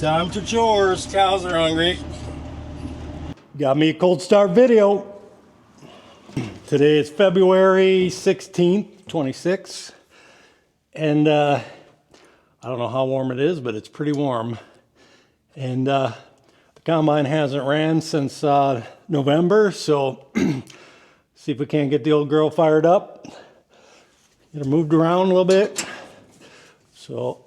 Time to chores. Cows are hungry. Got me a cold start video. Today is February 16th, 26. And I don't know how warm it is, but it's pretty warm. And the combine hasn't ran since November, so see if we can't get the old girl fired up. Get her moved around a little bit. So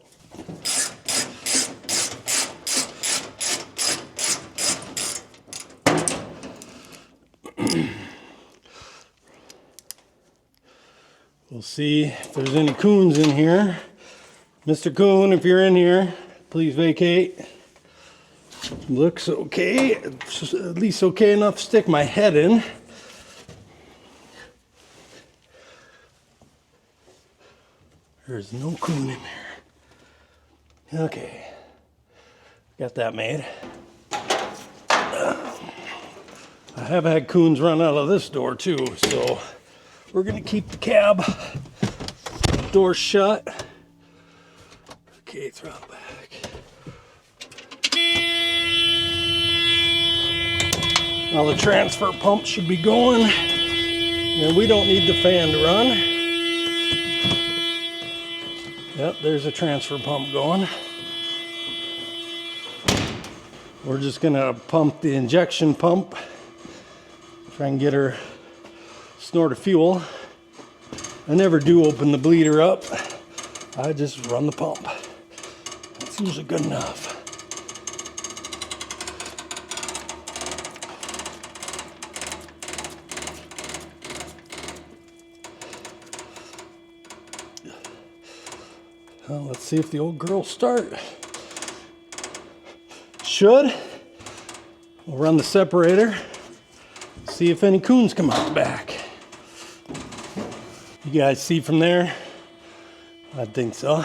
we'll see if there's any coons in here. Mr. Coon, if you're in here, please vacate. Looks okay. It's at least okay enough to stick my head in. There's no coon in there. Okay. Got that made. I have had coons run out of this door too, so we're gonna keep the cab door shut. Okay, throttle back. Now the transfer pump should be going, and we don't need the fan to run. Yep, there's a transfer pump going. We're just gonna pump the injection pump, try and get her snort of fuel. I never do open the bleeder up. I just run the pump. That's usually good enough. Well, let's see if the old girl start. Should. We'll run the separator. See if any coons come out the back. You guys see from there? I think so.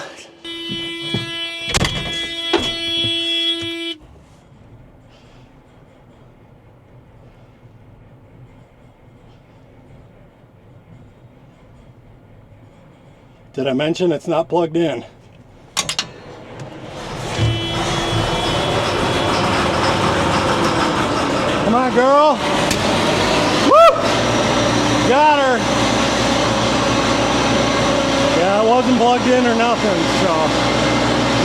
Did I mention it's not plugged in? Come on, girl. Woo! Got her. Yeah, it wasn't plugged in or nothing, so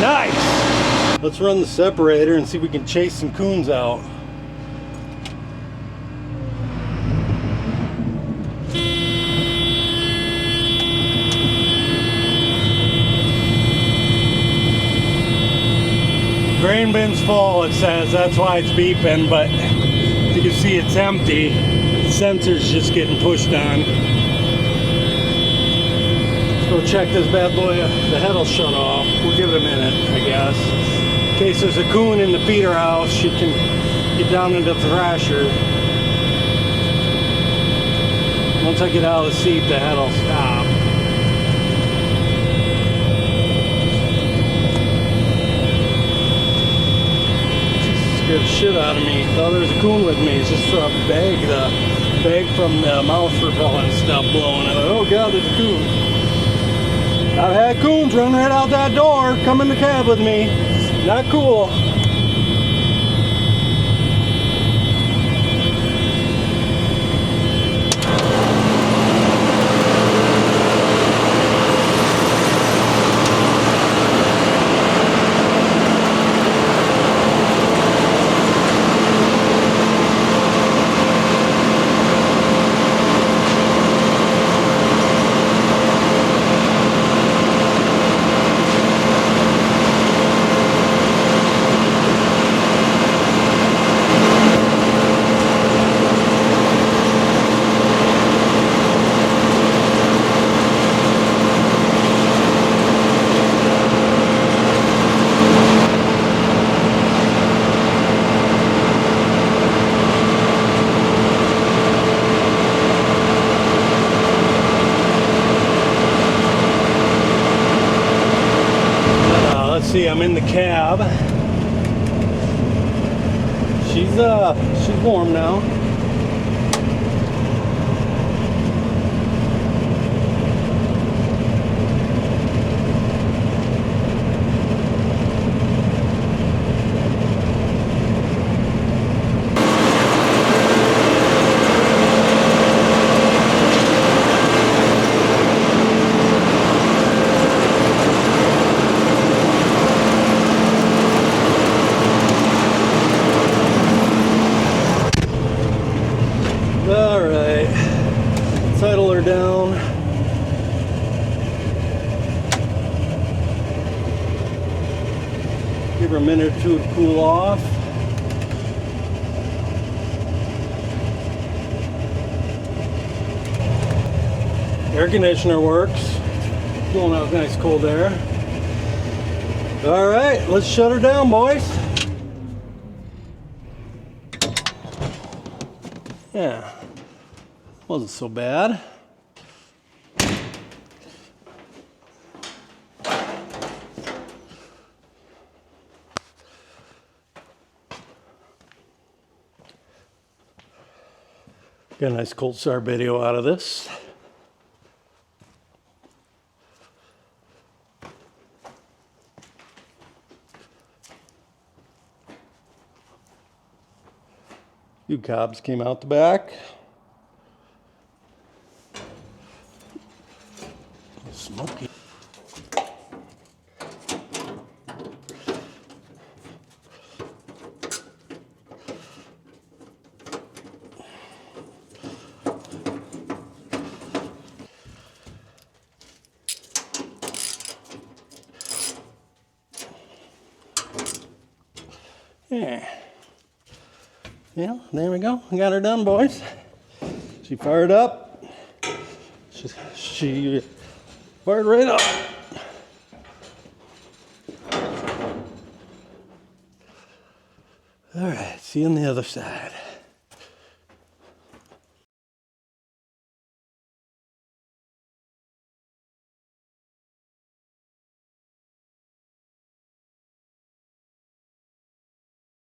nice. Let's run the separator and see if we can chase some coons out. Grain bin's full, it says. That's why it's beeping, but you can see it's empty. The sensor's just getting pushed on. Let's go check this bad boy. The head'll shut off. We'll give it a minute, I guess. In case there's a coon in the feeder house, she can get down into the thrasher. Once I get out of the seat, the head'll stop. Scared the shit out of me. Thought there was a coon with me. It's just a bag, the bag from the mouse repellent stuff blowing. I thought, oh god, there's a coon. I've had coons run right out that door, come in the cab with me. Not cool. See, I'm in the cab. She's warm now. Give her a minute or two to cool off. Air conditioner works. Blowing out nice cold air. All right, let's shut her down, boys. Yeah, wasn't so bad. Got a nice cold start video out of this. Few cobs came out the back. Smoky. Yeah, there we go. Got her done, boys. She fired up. She fired right up. All right, see you on the other side.